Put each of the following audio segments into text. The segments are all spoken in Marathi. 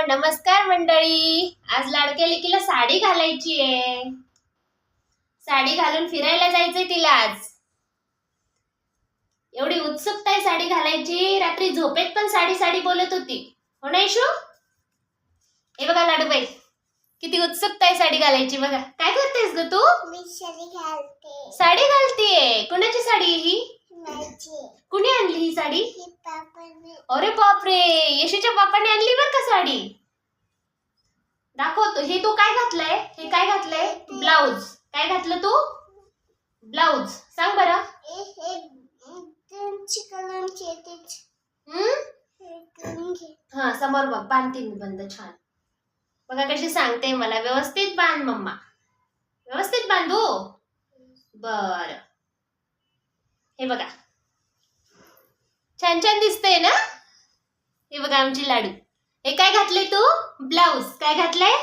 नमस्कार मंडळी. आज लाडक्या लेकीला साडी घालायची आहे. साडी घालून फिरायला जायचंय तिला आज. एवढी उत्सुकता आहे साडी घालायची. रात्री झोपेत पण साडी साडी बोलत होती. हो ना इशू? हे बघा लाडूबाई, किती उत्सुकता आहे साडी घालायची. बघा काय करतेस ग तू? मी साडी घालते. साडी घालतीये. कोणाची साडी ही? माझी. कुणी आणली ही साडी? ही पापाने. अरे बापरे, येशूच्या बापाने आणली बर का साडी. दाखवतो. हे तू काय घातलंय? हे काय घातलंय? ब्लाउज. काय घातलं तू? ब्लाउज. सांग बरं. त्यांची कलम घेतेच. हा समोर बघ. बांधते मी बंद. छान. बघा कशी सांगते मला. व्यवस्थित बांध मम्मा. व्यवस्थित बांधू. बर. हे बघा छान छान दिसतंय ना. हे बघा आमची लाडू. हे काय घातलंय तू? ब्लाउज. काय घातलंय?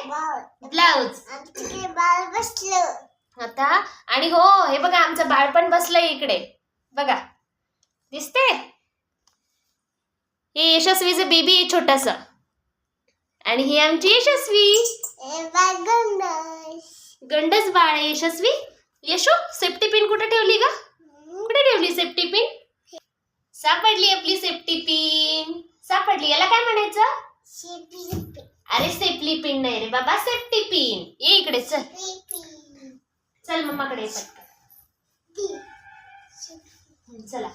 ब्लाउज. आमचे बाळ बसलं आता. आणि हो हे बघा आमचं बाळ पण बसलंय इकडे. बघा दिसते. हे यशस्वीचं बेबी आहे छोटस. आणि ही आमची यशस्वी. गंडस बाळ आहे यशस्वी. यशू सेफ्टी पिन कुठे ठेवली ग? कुठे ठेवली सेफ्टी पिन? सापडली आपली सेफ्टी पिन. सापडली. याला काय म्हणायचं? अरे सेफ्टी पिन नाही रे बाबा, सेफ्टी पिन. ये इकडे चल. चल मम्माकडे पटकन. चला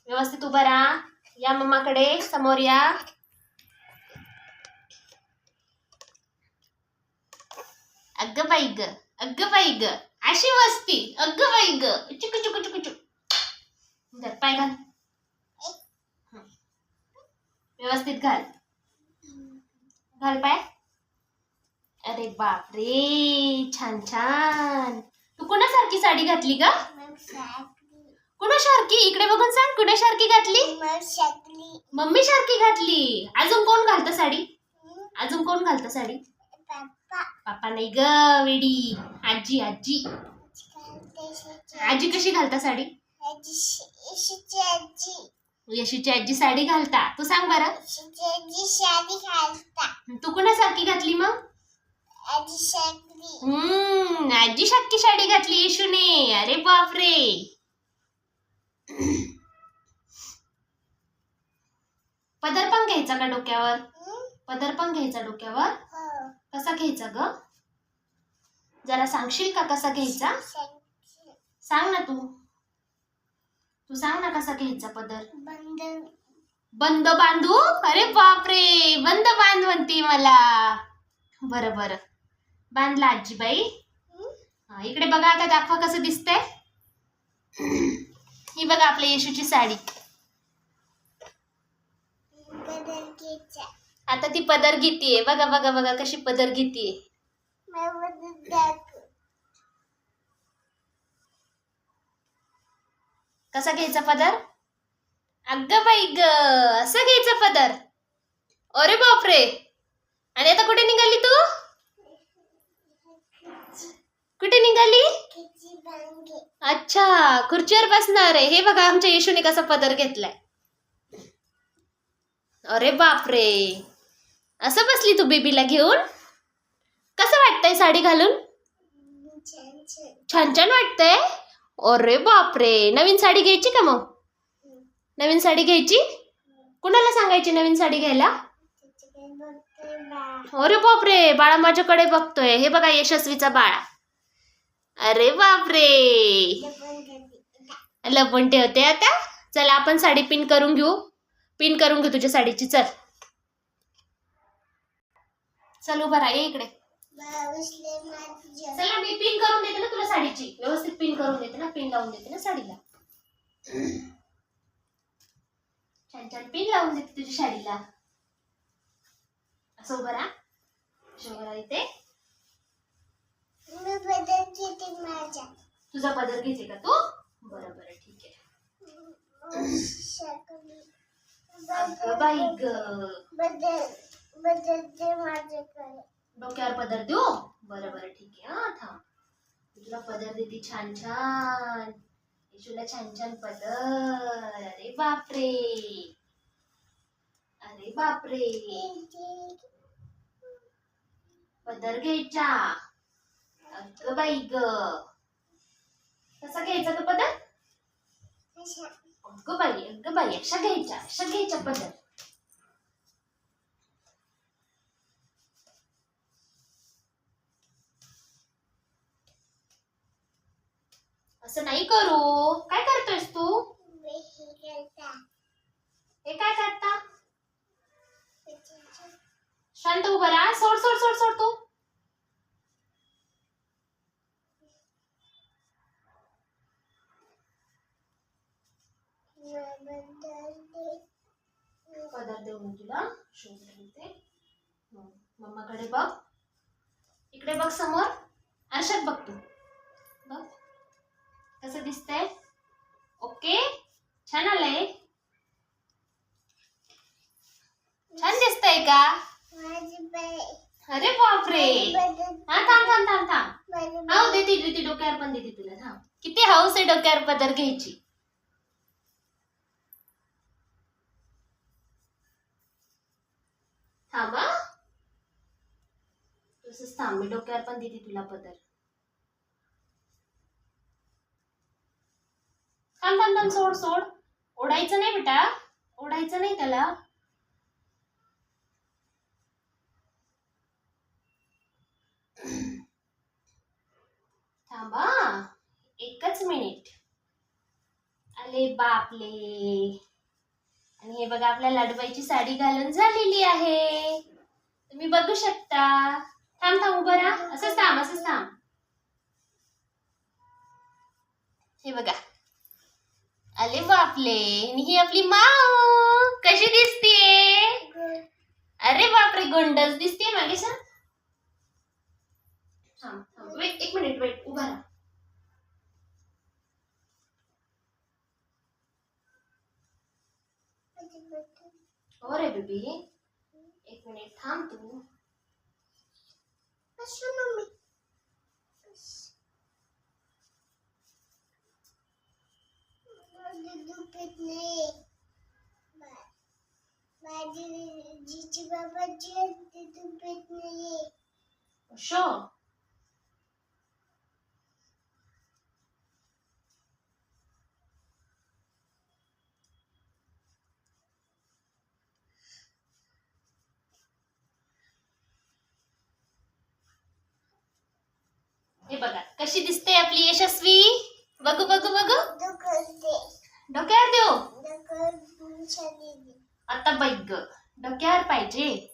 व्यवस्थित उभा राहा. या मम्माकडे. समोर या. अगं बाई ग, अगं बाई ग. अशी मस्ती. अगं बाई ग. चुक चुक चुक चुक. पाय घाल. व्यवस्थित घाल. घाल पाय. अरे बाप रे, छान छान. तू कोणासारखी साडी घातली का? कुणासारखी? इकडे बघून सांग. कुणासारखी घातली? मम्मी सारखी घातली. अजून कोण घालतं साडी? अजून कोण घालतं साडी? पापा नाही ग वेडी. आजी. आजी. आजी कशी घालता साडी? यशूची आजी साडी घालता. तू सांग बरं. साडी घालता. तू कोणासारखी घातली मग? आजी सारखी. आजी सारखी साडी घातली येशूने. अरे बापरे. पदर पण घ्यायचा का डोक्यावर? पदर पण घ्यायचा डोक्यावर? कसा घ्यायचा ग? जरा सांगशील का कसा घ्यायचा? सांग ना तू. तू सांग ना कसा घ्यायचा पदर? बंद बांधू? अरे बापरे, बंद बांध म्हणते मला. बरं बरं बांधला आजीबाई. इकडे बघा. आता दाखवा कसं दिसतंय. ही बघा आपल्या येशूची साडी. आता ती पदर घेतीये. बघा बघा बघा कशी पदर घेतीये. कसा घ्यायचा पदर? अगं बाई ग, असं घ्यायचा पदर. अरे बापरे. आणि आता कुठे निघाली तू? कुठे निघाली? अच्छा, खुर्चीवर बसणार आहे. हे बघा आमच्या येशूने कसा पदर घेतलाय. अरे बापरे, असं बसली तू बेबीला घेऊन. कसं वाटतंय साडी घालून? छान छान वाटतंय. अरे बापरे, नवीन साडी घ्यायची का मग? नवीन साडी घ्यायची? कुणाला सांगायची नवीन साडी घ्यायला? अरे बापरे, बाळा माझ्याकडे बघतोय. हे बघा यशस्वीचा बाळा. अरे बापरे, लपून ठेवते. आता चला आपण साडी पिन करून घेऊ. पिन करून घेऊ तुझ्या साडीची. चल चल उभा राहा. ये इकडे. चला मी पिन करून देते ना तुला साडीची. व्यवस्थित पिन करून देते ना. पिन लावून देते ना साडीला. छान छान पिन लावून देते तुझ्या साडीला. असं उभं राहा. उभं राहा इथे. तुझा पदर घेते का तू? बरं बरं ठीक आहे. बाई ग, डोक्यावर पदर देऊ? बरं बरं ठीक आहे. हा थांब. तुला पदर देते छान छान. येशूला छान छान पदर. अरे बापरे. अरे बापरे. पदर घ्यायचा. अगं बाई ग. कसा घ्यायचा ग पदर? अगं बाई अशा घ्यायच्या पदर. असं नाही करू. काय करतोयस तू? हे काय करता? शांत उभा राहा. सोड तू. पदर देऊ मी तुला. मम्माकडे बघ. इकडे बघ समोर. आरशात बघ तू. बघ कसं दिसतंय. ओके छान आलंय. छान दिसतंय का? अरे बापरे. हा थांब. हाव देते डोक्यावर पण देते तुला. थांब. किती हाऊस आहे डोक्यावर पदर घ्यायची. थांबा. तसंच थांब. मी डोक्यावर पण देते तुला पदर. थांब. सोड. ओढायचं नाही बेटा. ओढायचं नाही त्याला. थांबा. एकच मिनिट. अरे बापले. आणि हे बघा आपल्या लाडूबाईची साडी घालून झालेली आहे. तुम्ही बघू शकता. थांब उभं राहा. असंच थांब. हे बघा. अरे बापले. आणि ही आपली माऊ कशी दिसतीये. अरे बापरे गोंडस दिसतीये मागे. थांब. एक मिनिट उभा राहा. हो रे बेबी. एक मिनिट थांब तू. जीजी बाबाची दूध पेत नाहीये. शो. हे बघा कशी दिसते आपली यशस्वी. बघू. डोक्यावर देऊ. आता बघ ग. डोक्यावर पाहिजे.